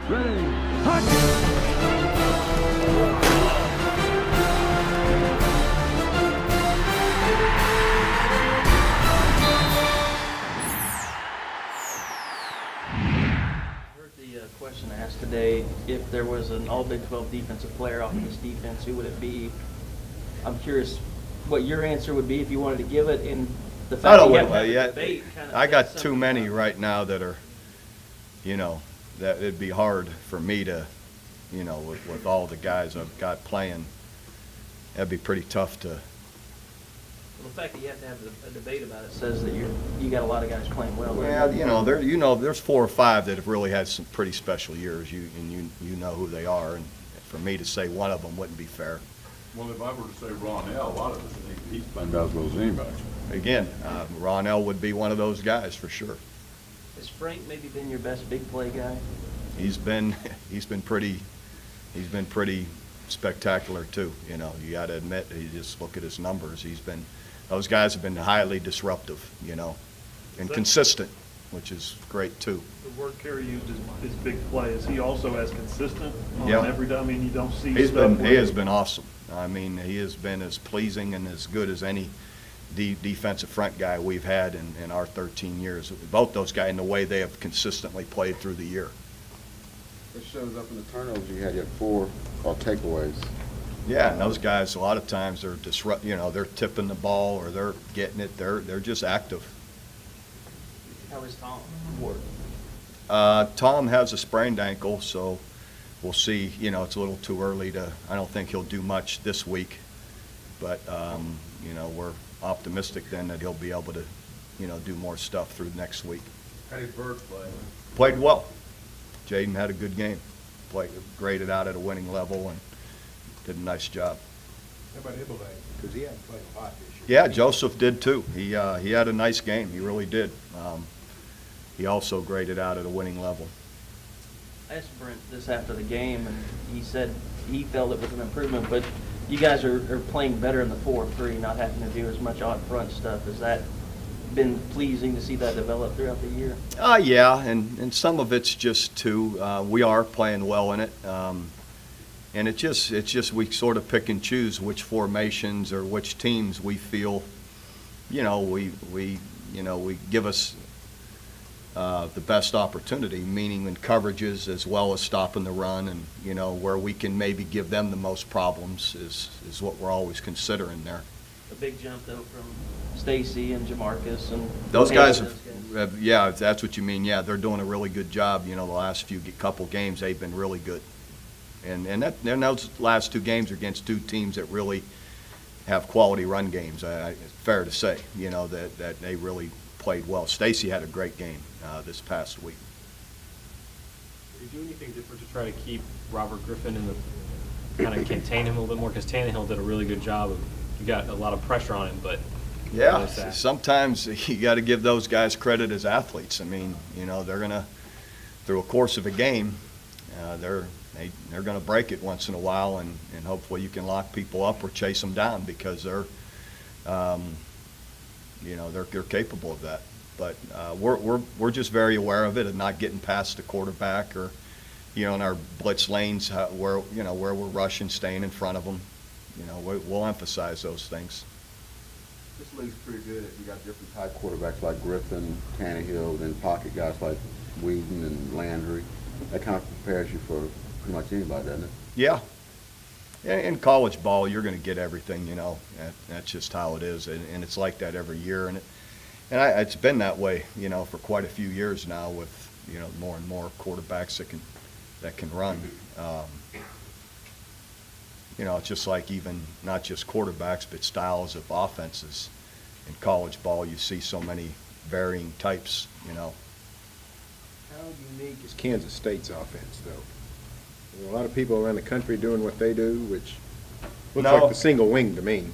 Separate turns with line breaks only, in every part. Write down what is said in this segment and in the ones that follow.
Ready, hunt!
Heard the question asked today, if there was an all Big 12 defensive player off of this defense, who would it be? I'm curious what your answer would be if you wanted to give it, and the
I
fact that
don't
you
know.
have to have
Yeah,
a debate kind of
I got
says
too
something
many
about it.
right now that are, that it'd be hard for me to, with all the guys I've got playing, that'd be pretty tough to.
Well, the fact that you have to have a debate about it says that you got a lot of guys playing well.
Well, there's 4 or 5 that have really had some pretty special years. You know who they are, and for me to say one of them wouldn't be fair.
Well, if I were to say Ronell, a lot of us think he's playing about as well as anybody.
Again, Ronell would be one of those guys for sure.
Has Frank maybe been your best big play guy?
He's been pretty spectacular too. You got to admit, you just look at his numbers. Those guys have been highly disruptive, and consistent, which is great too.
The word Kerry used is big play. Is he also as consistent on
Yeah.
every day? I mean, you don't see
He
stuff where-
has been awesome. I mean, he has been as pleasing and as good as any defensive front guy we've had in our 13 years. Both those guys, in the way they have consistently played through the year.
It shows up in the turnovers. You had 4 takeaways.
Yeah, and those guys, a lot of times, they're they're tipping the ball or they're getting it. They're just active.
How is Tom Ward?
Tom has a sprained ankle, so we'll see. It's a little too early I don't think he'll do much this week, but, we're optimistic then that he'll be able to, do more stuff through next week.
How did Bird play?
Played well. Jaden had a good game. Graded out at a winning level and did a nice job.
How about Hibbley? Because he hasn't played a lot this year.
Yeah, Joseph did too. He had a nice game. He really did. He also graded out at a winning level.
I asked Brent this after the game, and he said he felt it was an improvement, but you guys are playing better in the 4-3, not having to do as much odd front stuff. Has that been pleasing to see that develop throughout the year?
Yeah, and some of it's just too, we are playing well in it. And it's just we sort of pick and choose which formations or which teams we feel, we give us the best opportunity, meaning in coverages as well as stopping the run, and where we can maybe give them the most problems is what we're always considering there.
A big jump, though, from Stacy and Jamarcus and
Those guys
Hayes,
have, yeah, if that's what you mean, yeah, they're doing a really good job. The last couple games, they've been really good. And those last 2 games are against 2 teams that really have quality run games. It's fair to say, that they really played well. Stacy had a great game this past week.
Do you do anything different to try to keep Robert Griffin in the kind of contain him a little bit more? Because Tannehill did a really good job of, you got a lot of pressure on him, but
Yeah, sometimes you got to give those guys credit as athletes. I mean, they're gonna, through a course of a game, they're gonna break it once in a while, and hopefully you can lock people up or chase them down because they're capable of that. But we're just very aware of it and not getting past the quarterback or, in our blitz lanes where we're rushing, staying in front of them. We'll emphasize those things.
This league's pretty good if you got different type quarterbacks like Griffin, Tannehill, then pocket guys like Whedon and Landry. That kind of prepares you for pretty much anybody, doesn't it?
Yeah. In college ball, you're going to get everything, That's just how it is, and it's like that every year. It's been that way, for quite a few years now with, more and more quarterbacks that can run. It's just like even not just quarterbacks, but styles of offenses. In college ball, you see so many varying types,
How unique is Kansas State's offense, though? There are a lot of people around the country doing what they do, which looks
No.
like the single wing to me.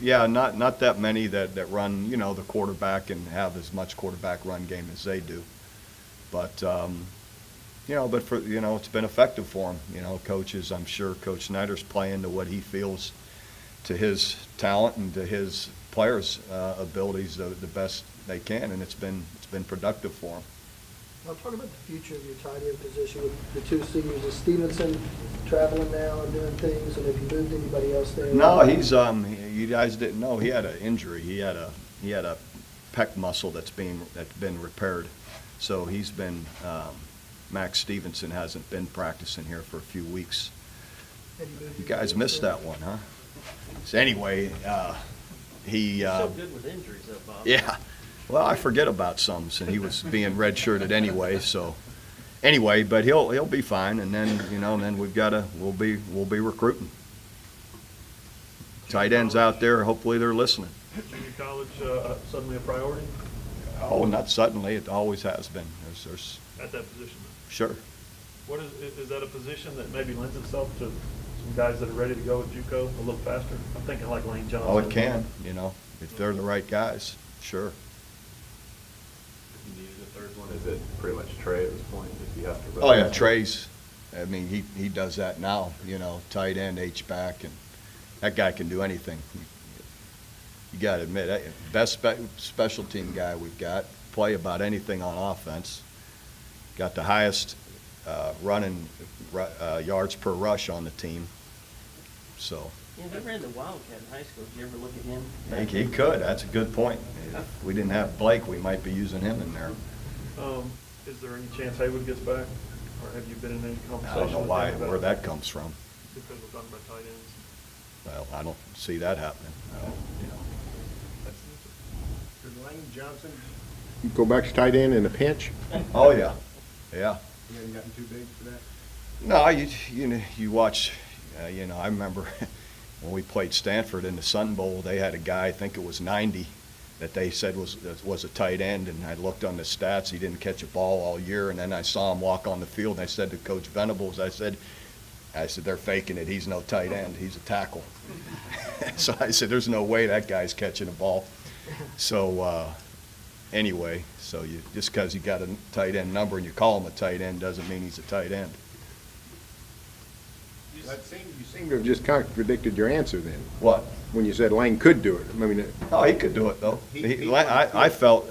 Yeah, not that many that run, the quarterback and have as much quarterback run game as they do. But, but for, it's been effective for them. Coaches, I'm sure Coach Snyder's playing to what he feels to his talent and to his players' abilities the best they can, and it's been productive for them.
Now, talk about the future of your tight end position with the two seniors. Is Stevenson traveling now and doing things, and have you moved anybody else there?
No, he's, you guys didn't know, he had an injury. He had a pec muscle that's been repaired. So he's been, Max Stevenson hasn't been practicing here for a few weeks.
Have you moved
You guys
anybody
missed
else
that one, huh? So anyway, he,
He's so good with injuries, though, Bob.
yeah, well, I forget about some, since he was being redshirted anyway, so, anyway, but he'll be fine, and then, then we'll be recruiting. Tight ends out there, hopefully they're listening.
Junior college suddenly a priority
Oh, not suddenly, it always has been. There's,
at that position?
sure.
What is that a position that maybe lends itself to some guys that are ready to go at JUCO a little faster? I'm thinking like Lane Johnson.
Oh, it can, if they're the right guys, sure.
If you needed a third one, is it pretty much Trey at this point, if you have to?
Oh, yeah, Trey's, I mean, he does that now, tight end, H-back, and that guy can do anything. You gotta admit, best special team guy we've got, play about anything on offense. Got the highest running yards per rush on the team, so.
Yeah, he ran the Wildcat in high school. Did you ever look at him?
He could, that's a good point. If we didn't have Blake, we might be using him in there.
Is there any chance Haywood gets back, or have you been in any conversation?
I don't know
with
why,
him about
where
it?
that comes from.
Because we're talking about tight ends.
Well, I don't see that happening.
Could Lane Johnson go back to tight end in a pinch?
Oh, yeah, yeah.
He hasn't gotten too big for that?
No, you watch, I remember when we played Stanford in the Sun Bowl, they had a guy, I think it was 90, that they said was a tight end, and I looked on the stats, he didn't catch a ball all year, and then I saw him walk on the field, and I said to Coach Venables, I said, they're faking it, he's no tight end, he's a tackle. So I said, there's no way that guy's catching a ball. So, anyway, so just because you got a tight end number and you call him a tight end doesn't mean he's a tight end.
You seem to have just contradicted your answer then,
What?
when you said Lane could do it. I mean,
Oh, he could do it, though. I felt,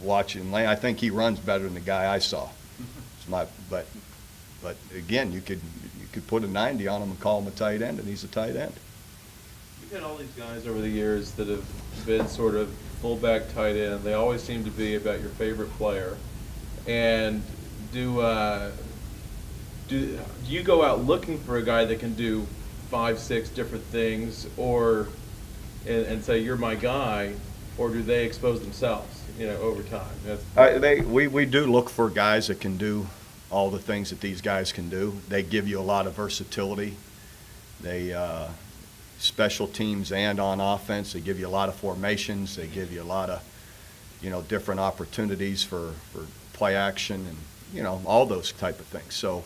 watching Lane, I think he runs better than the guy I saw. But again, you could put a 90 on him and call him a tight end, and he's a tight end.
You've had all these guys over the years that have been sort of fullback tight end. They always seem to be about your favorite player. And do you go out looking for a guy that can do 5, 6 different things, and say you're my guy, or do they expose themselves, over time?
We do look for guys that can do all the things that these guys can do. They give you a lot of versatility. They special teams and on offense, they give you a lot of formations. They give you a lot of different opportunities for play action and all those type of things. So.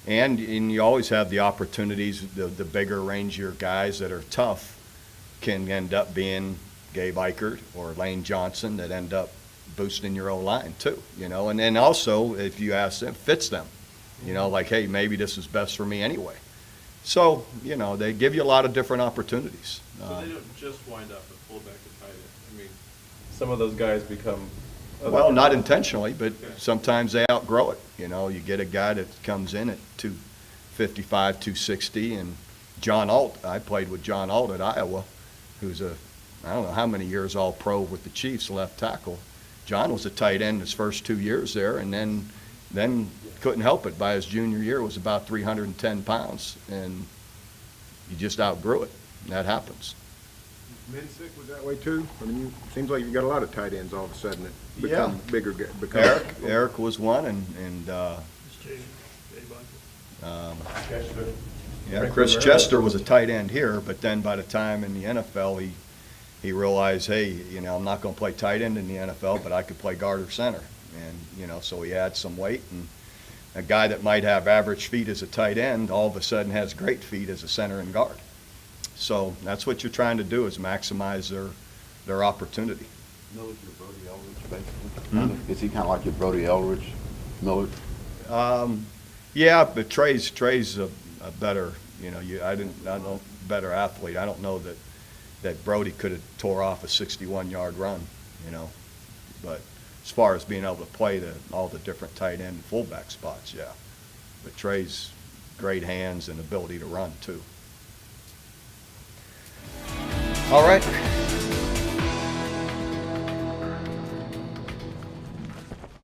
And you always have the opportunities, the bigger, rangier guys that are tough can end up being Gabe Eichert or Lane Johnson that end up boosting your O-line too, And then also, if you ask them, fits them, like, hey, maybe this is best for me anyway. So, they give you a lot of different opportunities.
So they don't just wind up at fullback and tight end. I mean, some of those guys become.
Well, not intentionally, but sometimes they outgrow it. You get a guy that comes in at 255, 260, and John Alt, I played with John Alt at Iowa, who's I don't know how many years all-pro with the Chiefs, left tackle. John was a tight end his first 2 years there, and then couldn't help it. By his junior year, was about 310 pounds, and you just outgrew it. That happens.
Mensick was that way too? I mean, it seems like you've got a lot of tight ends all of a sudden that become bigger.
Eric was one, and Chris Chester was a tight end here, but then by the time in the NFL, he realized, hey, I'm not going to play tight end in the NFL, but I could play guard or center, and so he had some weight, and a guy that might have average feet as a tight end all of a sudden has great feet as a center and guard. So that's what you're trying to do, is maximize their opportunity.
Miller's your Brody Eldridge, basically? Is he kind of like your Brody Eldridge, Miller?
Yeah, but Trey's a better, better athlete. I don't know that Brody could have tore off a 61-yard run, but as far as being able to play all the different tight end and fullback spots, yeah. But Trey's great hands and ability to run, too. All right.